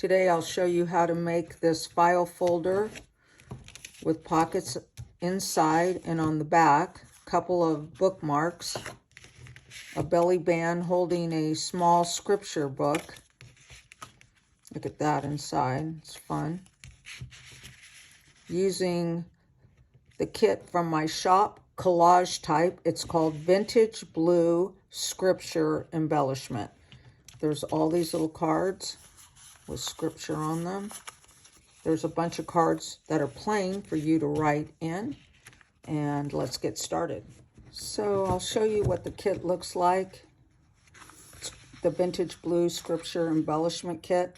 Today I'll show you how to make this file folder with pockets inside and on the back, a couple of bookmarks, a belly band holding a small scripture book. Look at that inside, it's fun. Using the kit from my shop, Collage Type. It's called Vintage Blue Scripture Embellishment. There's all these little cards with scripture on them. There's a bunch of cards that are plain for you to write in. And let's get started. So I'll show you what the kit looks like. It's the Vintage Blue Scripture Embellishment Kit.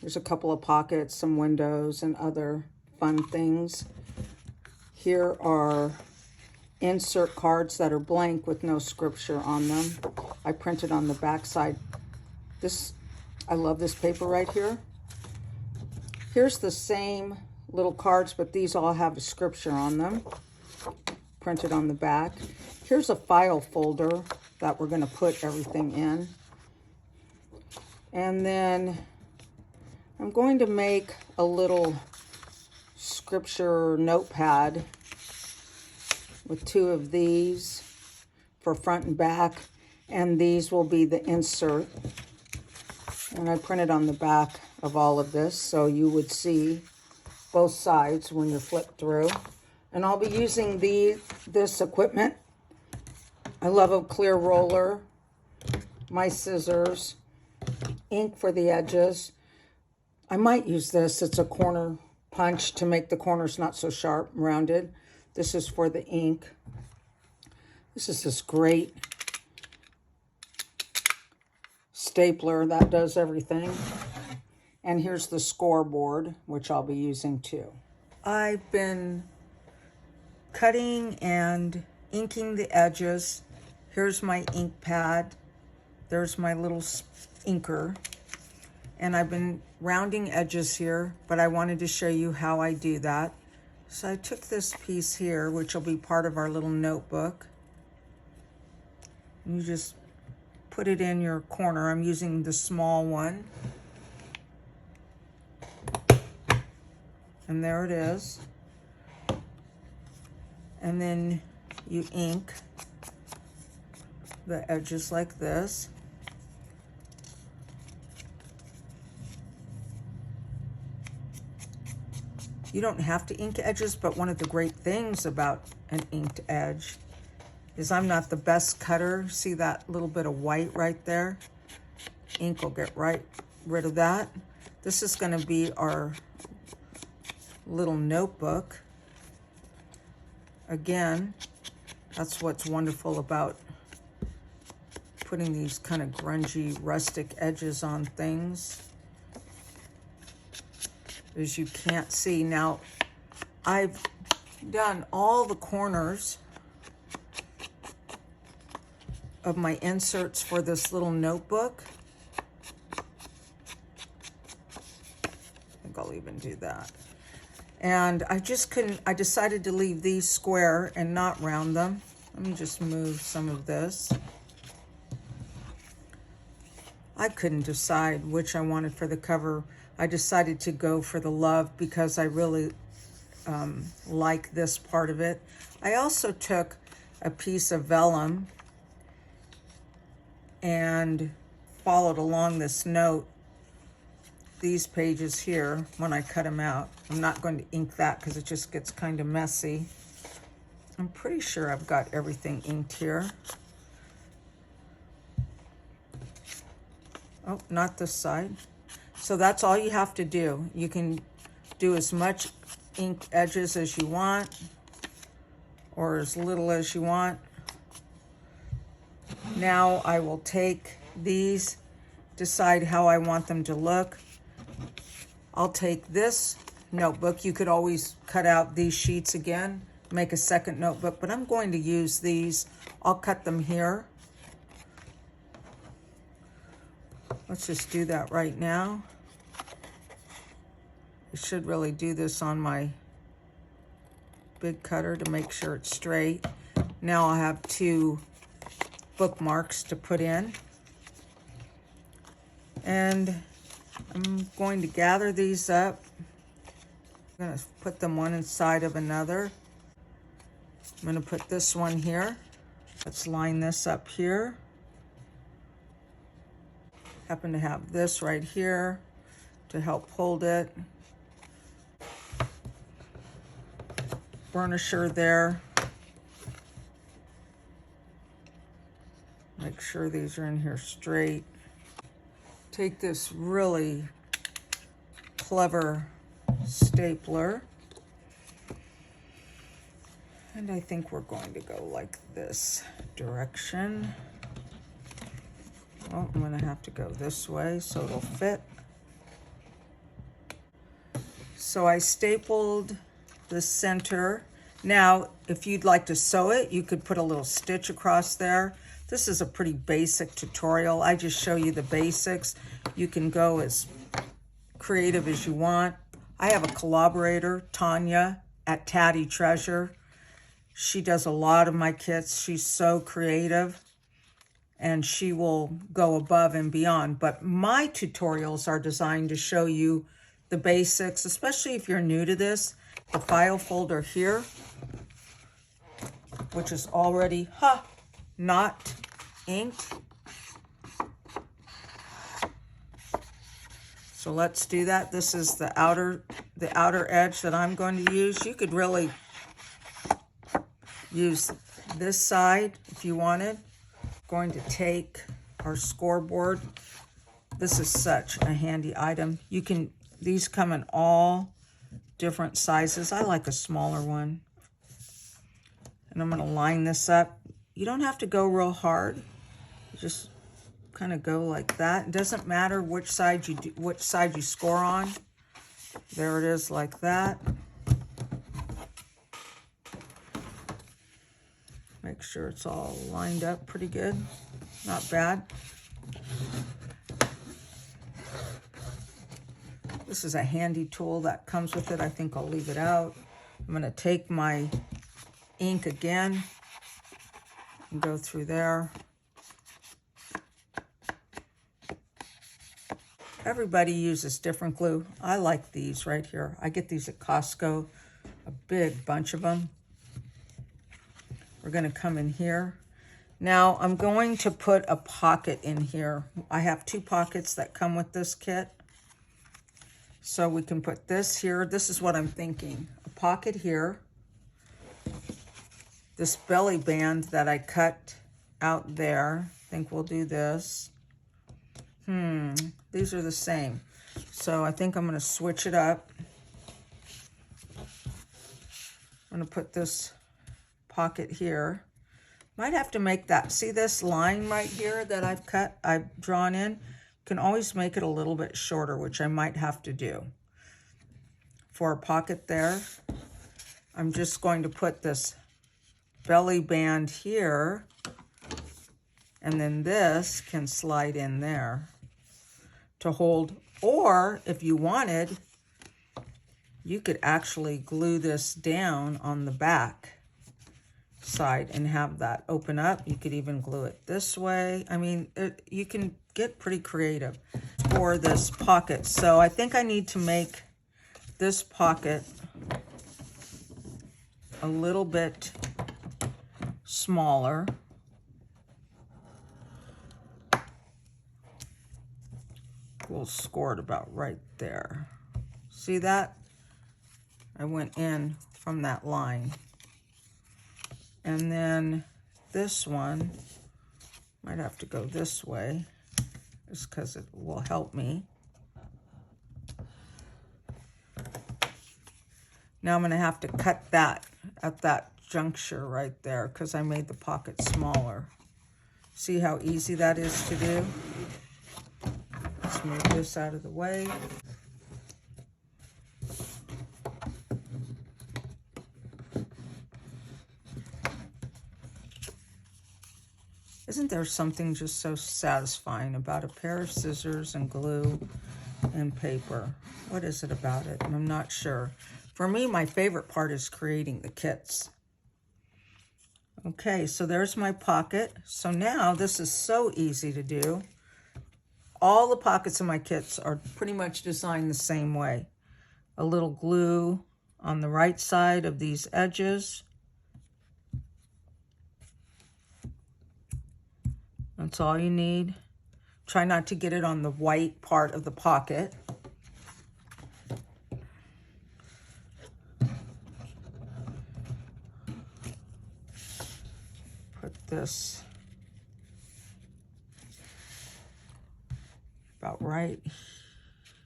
There's a couple of pockets, some windows, and other fun things. Here are insert cards that are blank with no scripture on them. I printed on the back side. I love this paper right here. Here's the same little cards, but these all have a scripture on them, printed on the back. Here's a file folder that we're going to put everything in. And then I'm going to make a little scripture notepad with two of these for front and back, and these will be the insert. And I printed on the back of all of this so you would see both sides when you flip through. And I'll be using this equipment. I love a clear roller, my scissors, ink for the edges. I might use this. It's a corner punch to make the corners not so sharp and rounded. This is for the ink. This is this great stapler that does everything. And here's the scoreboard, which I'll be using too. I've been cutting and inking the edges. Here's my ink pad. There's my little inker. And I've been rounding edges here, but I wanted to show you how I do that. So I took this piece here, which will be part of our little notebook. You just put it in your corner. I'm using the small one. And there it is. And then you ink the edges like this. You don't have to ink edges, but one of the great things about an inked edge is I'm not the best cutter. See that little bit of white right there? Ink will get rid of that. This is going to be our little notebook. Again, that's what's wonderful about putting these kind of grungy, rustic edges on things, is you can't see. Now, I've done all the corners of my inserts for this little notebook. I think I'll even do that. And I just couldn't, I decided to leave these square and not round them. Let me just move some of this. I couldn't decide which I wanted for the cover. I decided to go for the love because I really like this part of it. I also took a piece of vellum and followed along this note, these pages here, when I cut them out. I'm not going to ink that because it just gets kind of messy. I'm pretty sure I've got everything inked here. Oh, not this side. So that's all you have to do. You can do as much ink edges as you want or as little as you want. Now I will take these, decide how I want them to look. I'll take this notebook. You could always cut out these sheets again, make a second notebook, but I'm going to use these. I'll cut them here. Let's just do that right now. I should really do this on my big cutter to make sure it's straight. Now I have two bookmarks to put in. And I'm going to gather these up. I'm going to put them one inside of another. I'm going to put this one here. Let's line this up here. Happen to have this right here to help hold it. Burnisher there. Make sure these are in here straight. Take this really clever stapler. And I think we're going to go like this direction. Well, I'm going to have to go this way so it'll fit. So I stapled the center. Now, if you'd like to sew it, you could put a little stitch across there. This is a pretty basic tutorial. I just show you the basics. You can go as creative as you want. I have a collaborator, Tanya, at Tatty Treasure. She does a lot of my kits. She's so creative, and she will go above and beyond. But my tutorials are designed to show you the basics, especially if you're new to this. The file folder here, which is already not inked. So let's do that. This is the outer edge that I'm going to use. You could really use this side if you wanted. Going to take our scoreboard. This is such a handy item. These come in all different sizes. I like a smaller one. And I'm going to line this up. You don't have to go real hard. Just kind of go like that. It doesn't matter which side you score on. There it is, like that. Make sure it's all lined up pretty good. Not bad. This is a handy tool that comes with it. I think I'll leave it out. I'm going to take my ink again and go through there. Everybody uses different glue. I like these right here. I get these at Costco, a big bunch of them. We're going to come in here. Now I'm going to put a pocket in here. I have 2 pockets that come with this kit. So we can put this here. This is what I'm thinking. A pocket here. This belly band that I cut out there. I think we'll do this. These are the same. So I think I'm going to switch it up. I'm going to put this pocket here. Might have to make that. See this line right here that I've drawn in? Can always make it a little bit shorter, which I might have to do. For a pocket there, I'm just going to put this belly band here, and then this can slide in there to hold. Or if you wanted, you could actually glue this down on the back side and have that open up. You could even glue it this way. I mean, you can get pretty creative for this pocket. So I think I need to make this pocket a little bit smaller. We'll score it about right there. See that? I went in from that line. And then this one, might have to go this way, just because it will help me. Now I'm going to have to cut that at that juncture right there, because I made the pocket smaller. See how easy that is to do? Let's move this out of the way. Isn't there something just so satisfying about a pair of scissors and glue and paper? What is it about it? I'm not sure. For me, my favorite part is creating the kits. Okay, so there's my pocket. So now this is so easy to do. all the pockets of my kits are pretty much designed the same way. A little glue on the right side of these edges. That's all you need. Try not to get it on the white part of the pocket. Put this about right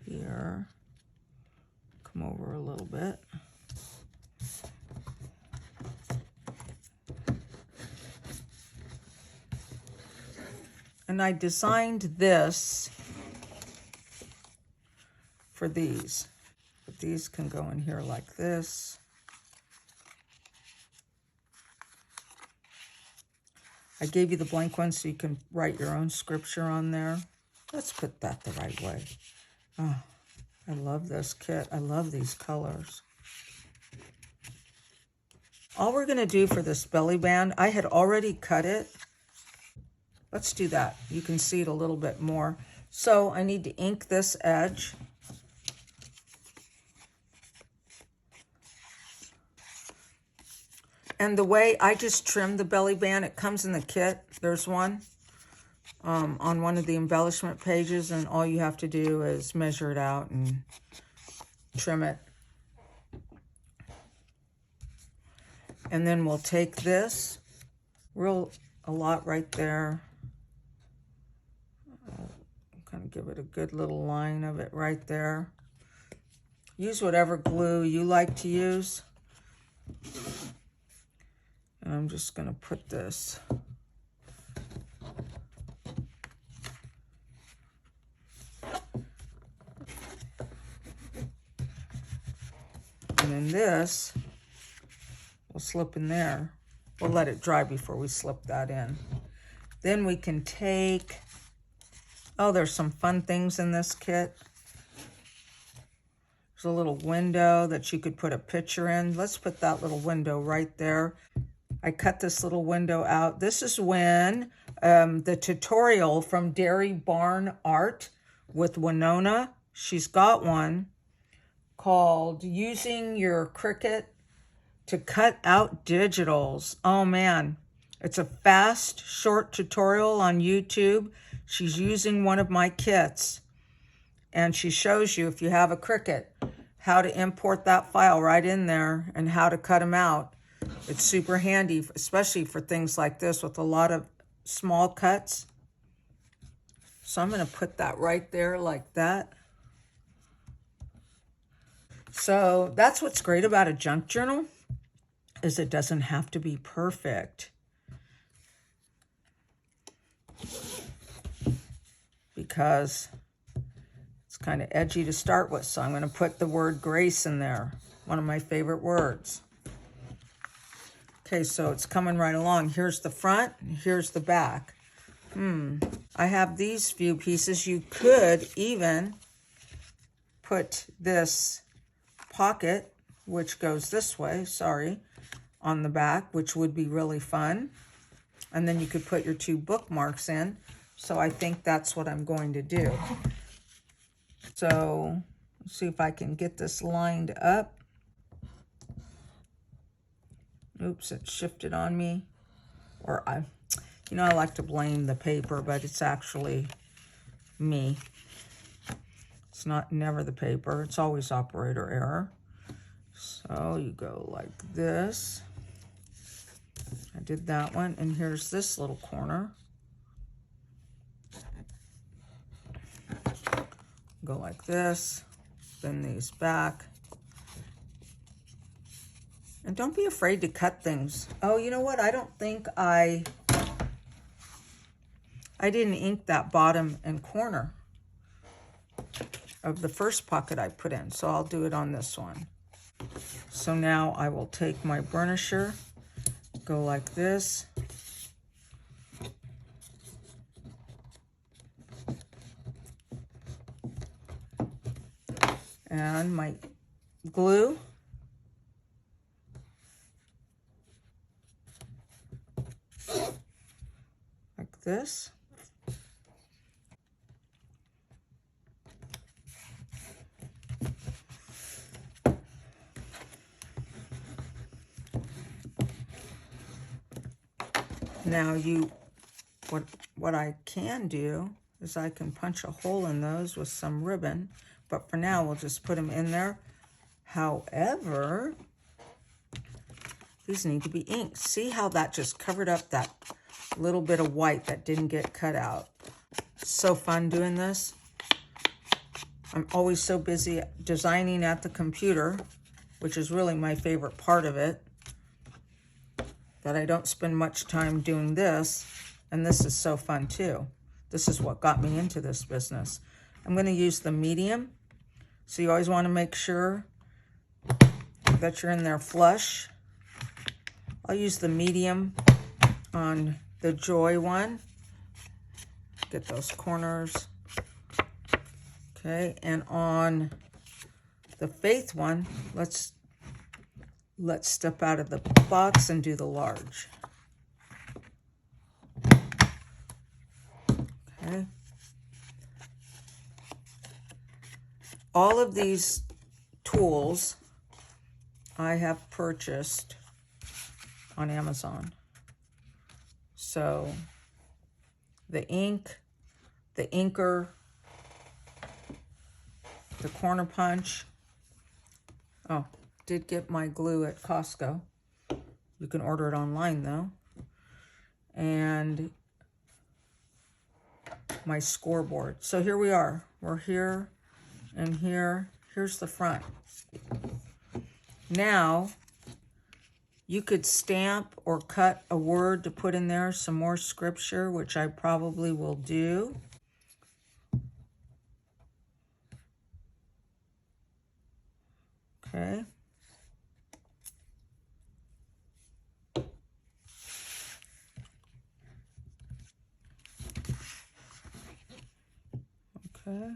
here. Come over a little bit. And I designed this for these. But these can go in here like this. I gave you the blank one so you can write your own scripture on there. Let's put that the right way. Oh, I love this kit. I love these colors. All we're going to do for this belly band, I had already cut it. Let's do that. You can see it a little bit more. So I need to ink this edge. And the way I just trimmed the belly band, it comes in the kit. There's one on one of the embellishment pages, and all you have to do is measure it out and trim it. And then we'll take this, a lot right there. Kind of give it a good little line of it right there. Use whatever glue you like to use. And I'm just going to put this. And then this will slip in there. We'll let it dry before we slip that in. Then we can take, oh, there's some fun things in this kit. There's a little window that you could put a picture in. Let's put that little window right there. I cut this little window out. This is when the tutorial from Dairy Barn Art with Winona, she's got one called Using Your Cricut to Cut Out Digitals. Oh man, it's a fast, short tutorial on YouTube. She's using one of my kits, and she shows you, if you have a Cricut, how to import that file right in there and how to cut them out. It's super handy, especially for things like this with a lot of small cuts. So I'm going to put that right there like that. So that's what's great about a junk journal, is it doesn't have to be perfect. Because it's kind of edgy to start with. So I'm going to put the word grace in there, one of my favorite words. Okay, so it's coming right along. Here's the front, here's the back. I have these few pieces. You could even put this pocket, which goes this way, on the back, which would be really fun. And then you could put your 2 bookmarks in. So I think that's what I'm going to do. So let's see if I can get this lined up. Oops, it shifted on me. Or I like to blame the paper, but it's actually me. It's never the paper. It's always operator error. So you go like this. I did that one, and here's this little corner. Go like this, bend these back. And don't be afraid to cut things. Oh, you know what? I don't think I didn't ink that bottom and corner of the first pocket I put in, so I'll do it on this one. So now I will take my burnisher, go like this. And my glue. Like this. Now what I can do is I can punch a hole in those with some ribbon, but for now we'll just put them in there. However, these need to be inked. See how that just covered up that little bit of white that didn't get cut out? So fun doing this. I'm always so busy designing at the computer, which is really my favorite part of it, that I don't spend much time doing this. And this is so fun too. This is what got me into this business. I'm going to use the medium. So you always want to make sure that you're in there flush. I'll use the medium on the Joy one. Get those corners. Okay, and on the Faith one, let's step out of the box and do the large. Okay. All of these tools I have purchased on Amazon. So the ink, the inker, the corner punch. Oh, did get my glue at Costco. You can order it online though. And my scoreboard. So here we are. We're here and here. Here's the front. Now, you could stamp or cut a word to put in there, some more scripture, which I probably will do. Okay. Okay.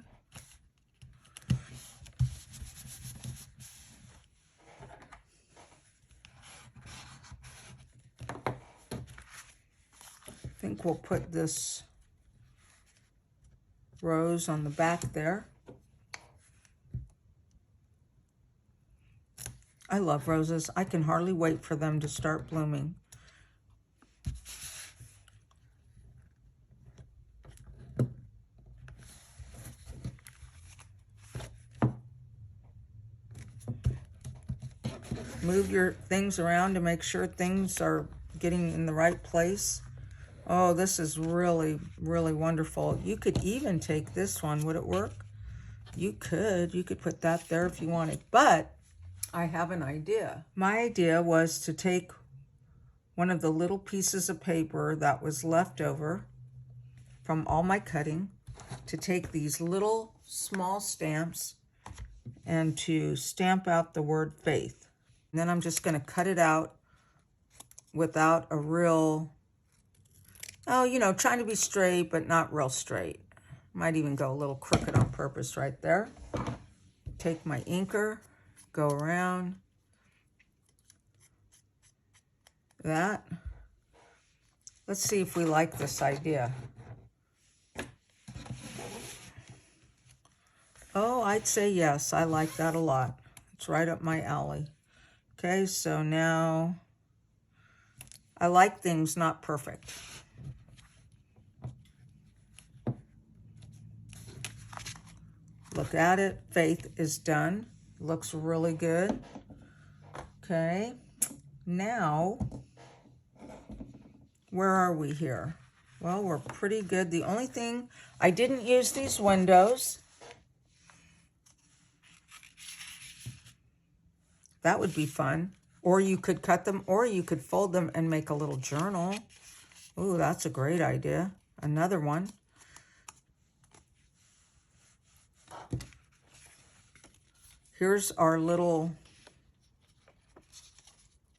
I think we'll put this rose on the back there. I love roses. I can hardly wait for them to start blooming. Move your things around to make sure things are getting in the right place. Oh, this is really, really wonderful. You could even take this one. Would it work? You could put that there if you wanted, but I have an idea. My idea was to take one of the little pieces of paper that was left over from all my cutting, to take these little small stamps and to stamp out the word faith. And then I'm just going to cut it out without a real, trying to be straight, but not real straight. Might even go a little crooked on purpose right there. Take my inker, go around that. Let's see if we like this idea. Oh, I'd say yes. I like that a lot. It's right up my alley. Okay, so now I like things not perfect. Look at it. Faith is done. Looks really good. Okay, now, where are we here? Well, we're pretty good. The only thing, I didn't use these windows. That would be fun. Or you could cut them, or you could fold them and make a little journal. Ooh, that's a great idea. Another one. Here's our little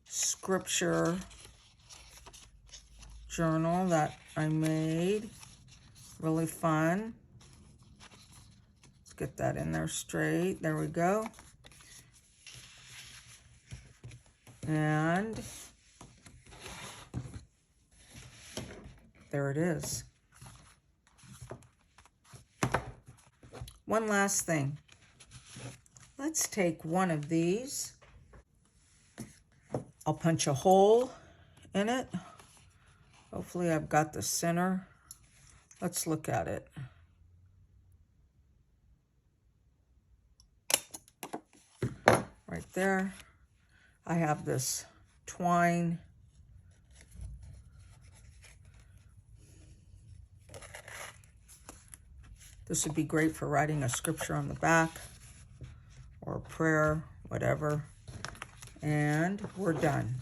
scripture journal that I made. Really fun. Let's get that in there straight. There we go. And there it is. One last thing. Let's take one of these. I'll punch a hole in it. Hopefully I've got the center. Let's look at it. Right there. I have this twine. This would be great for writing a scripture on the back or a prayer, whatever. And we're done.